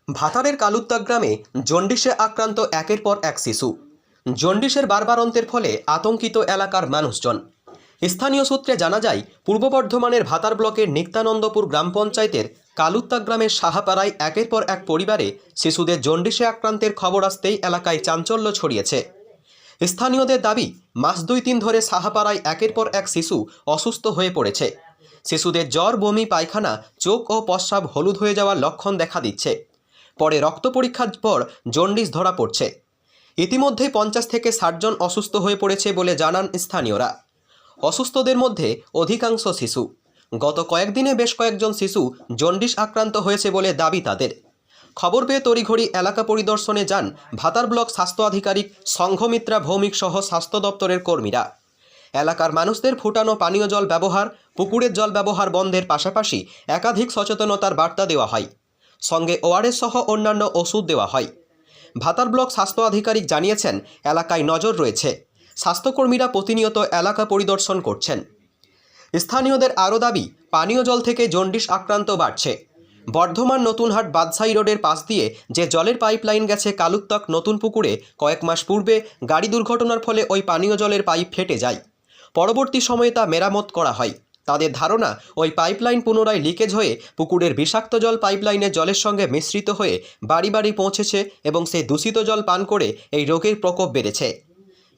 ভাতারের কালুত্তা গ্রামে জন্ডিসে আক্রান্ত একের পর এক শিশু। জন্ডিসের বারবারন্তের ফলে আতঙ্কিত এলাকার মানুষজন। স্থানীয় সূত্রে জানা যায়, পূর্ব বর্ধমানের ভাতার ব্লকের নিত্যানন্দপুর গ্রাম পঞ্চায়েতের কালুত্তা গ্রামের সাহাপাড়ায় একের পর এক পরিবারে শিশুদের জন্ডিসে আক্রান্তের খবর আসতেই এলাকায় চাঞ্চল্য ছড়িয়েছে। স্থানীয়দের দাবি, মাস 2-3 ধরে সাহাপাড়ায় একের পর এক শিশু অসুস্থ হয়ে পড়েছে। শিশুদের জ্বর, বমি, পায়খানা, চোখ ও প্রস্রাব হলুদ হয়ে যাওয়ার লক্ষণ দেখা দিচ্ছে। পরে রক্ত পরীক্ষার পর জন্ডিস ধরা পড়ছে। ইতিমধ্যে 50 থেকে 60 জন অসুস্থ হয়ে পড়েছে বলে জানান স্থানীয়রা। অসুস্থদের মধ্যে অধিকাংশ শিশু। গত কয়েকদিনে বেশ কয়েকজন শিশু জন্ডিস আক্রান্ত হয়েছে বলে দাবি তাদের। খবর পেয়ে তড়িঘড়ি এলাকা পরিদর্শনে যান ভাতার ব্লক স্বাস্থ্য আধিকারিক সংঘমিত্রা ভৌমিক সহ স্বাস্থ্য দপ্তরের কর্মীরা। এলাকার মানুষদের ফুটানো পানীয় জল ব্যবহার, পুকুরের জল ব্যবহার বন্ধের পাশাপাশি একাধিক সচেতনতার বার্তা দেওয়া হয়। সঙ্গে ওআরএস সহ অন্যান্য ওষুধ দেওয়া হয়। ভাতার ব্লক স্বাস্থ্য আধিকারিক জানিয়েছেন, এলাকায় নজর রয়েছে। স্বাস্থ্যকর্মীরা প্রতিনিয়ত এলাকা পরিদর্শন করছেন। স্থানীয়দের আরও দাবি, পানীয় জল থেকে জন্ডিস আক্রান্ত বাড়ছে। বর্ধমান নতুনহাট বাদশাহী রোডের পাশ দিয়ে যে জলের পাইপলাইন গেছে কালুত্তক নতুন পুকুরে, কয়েক মাস পূর্বে গাড়ি দুর্ঘটনার ফলে ওই পানীয় জলের পাইপ ফেটে যায়। পরবর্তী সময়ে তা মেরামত করা হয়। তাদের ধারণা, ওই পাইপলাইন পুনরায় লিকেজ হয়ে পুকুরের বিষাক্ত জল পাইপলাইনের জলের সঙ্গে মিশ্রিত হয়ে বাড়ি বাড়ি পৌঁছেছে এবং সেই দূষিত জল পান করে এই রোগের প্রকোপ বেড়েছে।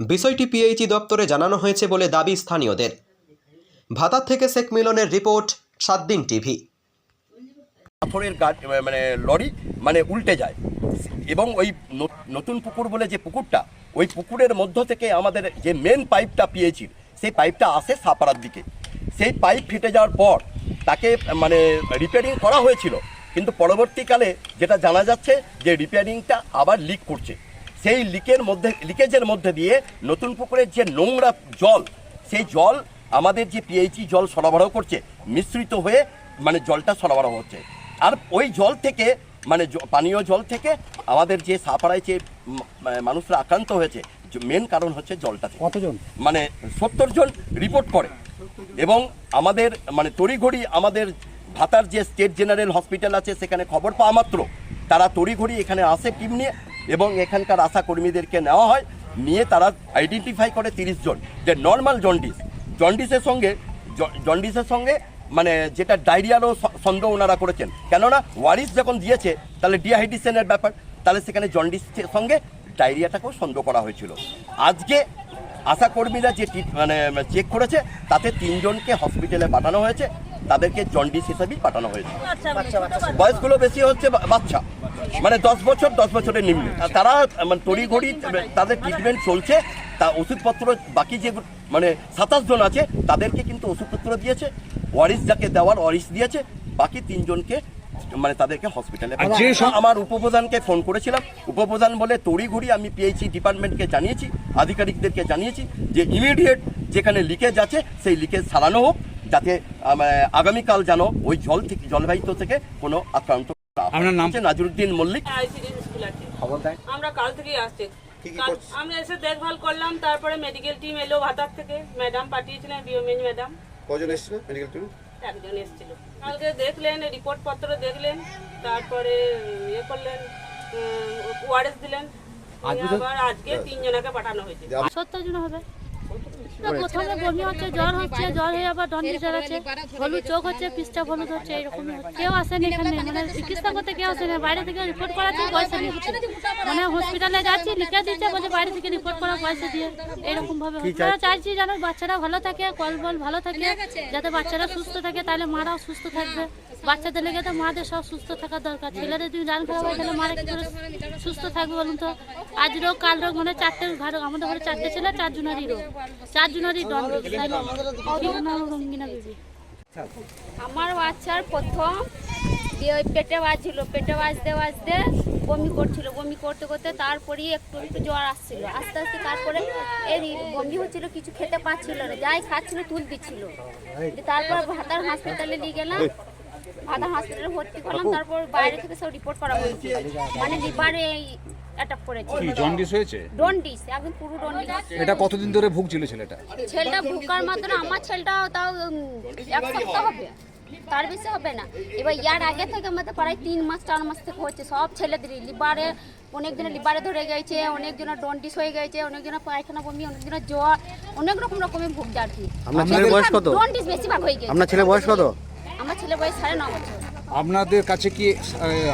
বিষয়টি পিএইচই দপ্তরে জানানো হয়েছে বলে দাবি স্থানীয়দের। ভাতার থেকে শেখ মিলনের রিপোর্ট, 7 দিন টিভি। পাথরের লরি উল্টে যায় এবং ওই নতুন পুকুর বলে যে পুকুরটা, ওই পুকুরের মধ্য থেকে আমাদের যে মেন পাইপটা পিএইচির, সেই পাইপটা আসে সাপাড়ার দিকে। সেই পাইপ ফেটে যাওয়ার পর তাকে রিপেয়ারিং করা হয়েছিল, কিন্তু পরবর্তীকালে যেটা জানা যাচ্ছে যে রিপেয়ারিংটা আবার লিক করছে। সেই লিকেজের মধ্যে দিয়ে নতুন পুকুরের যে নোংরা জল, সেই জল আমাদের যে পিএইচই জল সরবরাহ করছে, মিশ্রিত হয়ে জলটা সরবরাহ হচ্ছে। আর ওই জল থেকে পানীয় জল থেকে আমাদের যে সাপাড়ায় যে মানুষরা আক্রান্ত হয়েছে, মেন কারণ হচ্ছে জলটা। কতজন? 70 জন রিপোর্ট করে এবং আমাদের তড়িঘড়ি আমাদের ভাতার যে স্টেট জেনারেল হসপিটাল আছে, সেখানে খবর পাওয়া মাত্র তারা তড়িঘড়ি এখানে আসে টিম নিয়ে, এবং এখানকার আশা কর্মীদেরকে নেওয়া হয়। নিয়ে তারা আইডেন্টিফাই করে 30 জন যে নর্মাল জন্ডিসের সঙ্গে যেটা ডায়রিয়ারও সন্দেহ ওনারা করেছেন। কেননা ওয়ারিস যখন দিয়েছে, তাহলে ডিহাইড্রেশনের ব্যাপার, তাহলে সেখানে জন্ডিসের সঙ্গে ডায়রিয়াটাকেও সন্দেহ করা হয়েছিল। আজকে আশা কর্মীরা যে চেক করেছে, তাতে 3 জনকে হসপিটালে পাঠানো হয়েছে। তাদেরকে জন্ডিস হিসাবেই পাঠানো হয়েছে। বয়সগুলো বেশি হচ্ছে বাচ্চা, 10 বছরের নিম্নে। তারা তড়িঘড়ি তাদের ট্রিটমেন্ট চলছে। তা ওষুধপত্র বাকি যে 27 জন আছে, তাদেরকে কিন্তু ওষুধপত্র দিয়েছে। ওয়ারিস যাকে দেওয়ার ওয়ারিস দিয়েছে, বাকি 3 জনকে তাদেরকে হসপিটালে। আমার উপপ্রধানকে ফোন করেছিলাম, উপপ্রধান বলে তড়িঘড়ি আমি পিএইচই ডিপার্টমেন্টকে জানিয়েছি, আধিকারিকদেরকে জানিয়েছি যে ইমিডিয়েট যেখানে লিকেজ আছে সেই লিকেজ সারানো হোক, যাতে আগামীকাল যেন ওই জলবাহিত থেকে কোনো আক্রান্ত। আপনার নাম? নাজরুদ্দিন মল্লিক। খবর দেয় আমরা কাল থেকেই আসছি। আমরা এসে দেখভাল করলাম, তারপরে মেডিকেল টিম এলো ভাতার থেকে, ম্যাডাম পাঠিয়েছিলেন, বিওমেন ম্যাডাম। কজন এসেছিল মেডিকেল টিম? একজন এসেছিল। কালকে দেখলেন, রিপোর্ট পত্র দেখলেন, তারপরে করলেন, ওআরএস দিলেন। আবার আজকে 3 জনকে পাঠানো হয়েছে। 70 জন হবে। প্রথমে বমি হচ্ছে, জ্বর হচ্ছে, জ্বর হয়ে আবার জন্ডিস আছে, হলুদ চোখ হচ্ছে, পিসটা হলুদ হচ্ছে, এরকম কেউ আসেনি এখানে, চিকিৎসা করতে কেউ আসেনি। বাইরে থেকে রিপোর্ট করাচ্ছে, পয়সা নিচ্ছে। হসপিটালে যাচ্ছি, লিখে দিচ্ছে, বলছে বাইরে থেকে রিপোর্ট করা পয়সা দিয়ে। এরকম ভাবে আমরা চাইছি যেন বাচ্চারা ভালো থাকে, কলবল ভালো থাকে, যাতে বাচ্চারা সুস্থ থাকে, তাহলে মারাও সুস্থ থাকবে। বাচ্চাদের লেগে তো মাদের সব সুস্থ থাকা দরকার। ছেলেদের যদি রান খারাপ হয়, তাহলে মারা কি করে সুস্থ থাকবে বলুন তো? আজ রোগ কাল রোগ, 4টে ঘর, আমাদের ঘরে 4টে ছেলে, 4 জনেরই রোগ, 4 জনেরই রঙ্গিনা বেবি। আমার বাচ্চার প্রথম ওই পেটে বাজছিল, পেটে বাজতে বমি করছিল, বমি করতে করতে তারপরে একটু জ্বর আসছিল, আস্তে আস্তে তারপরে এই বমি হচ্ছিল, কিছু খেতে পাচ্ছিল না, যাই খাচ্ছিল তুল দিচ্ছিল। তারপর ভাতার হসপিটালে নিয়ে গেলাম, ভাতার হসপিটালে ভর্তি করলাম। তারপর বাইরে থেকে সব রিপোর্ট করা হয়েছে, লিভারে অ্যাটাক করেছে। কি জন্ডিস হয়েছে? জন্ডিস, একদম পুরো জন্ডিস। এটা কতদিন ধরে ভুগছিল ছেলেটা? ছেলেটা ভুকার মাত্র, আমার ছেলেটাও তাও 1 সপ্তাহ হবে। তার বেশি হবে না। এবার ইয়ার আগে থেকে আমাদের প্রায় 3 মাস 4 মাস থেকে হচ্ছে সব ছেলেদেরই লিভারে, অনেকজনের লিভারে ধরে গেছে, অনেকজনের ডন্ডিস হয়ে গেছে, অনেকজনের পায়খানা বমি, অনেকজনের জ্বর, অনেক রকমের ভুগছে আর কি। আপনার ছেলের বয়স কত? ডন্ডিস বেশিরভাগ হয়ে গেছে। আপনার ছেলের বয়স কত? আমার ছেলে বয়স 9.5 বছর। আপনাদের কাছে কি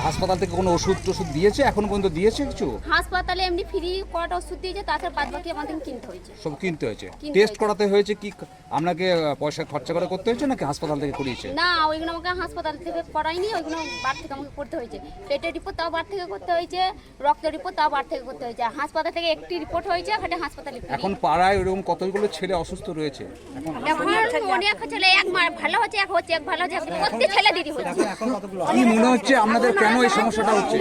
হাসপাতাল থেকে কোনো ওষুধ টষুধ দিয়েছে, এখনো পর্যন্ত দিয়েছে কিছু? হাসপাতালে এমনি ফ্রি কটা ওষুধ দিয়েছে, তাছাড়া বাদ বাকি আমাদের কিনতে হয়েছে। সব কিনতে হয়েছে? কিনতে টেস্ট হয়েছে। করাতে হয়েছে কি আপনাকে পয়সা খরচা করে করতে হয়েছে নাকি হাসপাতাল থেকে করিয়েছে? না, ওইগুলো আমাকে হাসপাতাল থেকে করায়নি, ওইগুলো বার থেকে আমাকে করতে হয়েছে। পেটের রিপোর্ট তাও বার থেকে করতে হয়েছে, রক্ত রিপোর্ট তাও বার থেকে করতে হয়েছে। হাসপাতাল থেকে একটি রিপোর্ট হয়েছে, সেটা হাসপাতালে free। এখন পাড়ায় ওরকম কতগুলো ছেলে অসুস্থ রয়েছে? এখন অনেক ছেলে, এক ভালো হচ্ছে, এক হচ্ছে, এক ভালো হচ্ছে, প্রত্যেক ছেলে দিদি হচ্ছে। কি মনে হচ্ছে আপনাদের কেন এই সমস্যাটা হচ্ছে?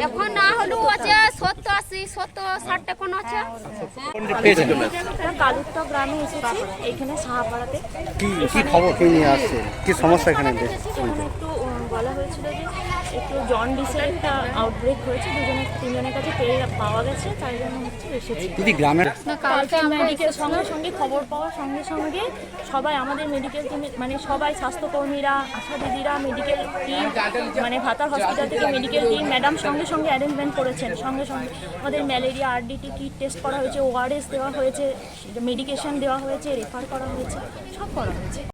এখন না হলেও আছে 70, 80, 70, 60 এখন আছে। কালুরটা গ্রামে এসেছি, এইখানে সাহাপাড়াতে। কি খবর, কি নিয়ে আসছে, কি সমস্যা এখানে? এখানে একটু বলা হয়েছিল যে একটু জন্ডিসের একটা আউটব্রেক হয়েছে, তিনজনের কাছে পাওয়া গেছে, তাই জন্য হচ্ছে এসেছি। দিদি গ্রামের কালকে মেডিকেল সঙ্গে সঙ্গে খবর পাওয়ার সঙ্গে সঙ্গে সবাই আমাদের মেডিকেল টিমে, মানে সবাই স্বাস্থ্যকর্মীরা, আশা দিদিরা, মেডিকেল টিম, মানে ভাতার হসপিটাল থেকে মেডিকেল টিম ম্যাডাম সঙ্গে সঙ্গে অ্যারেঞ্জমেন্ট করেছেন। সঙ্গে সঙ্গে আমাদের ম্যালেরিয়া আরডিটি কিট টেস্ট করা হয়েছে, ওআরএস দেওয়া হয়েছে, মেডিকেশন দেওয়া হয়েছে, রেফার করা হয়েছে, সব করা হয়েছে।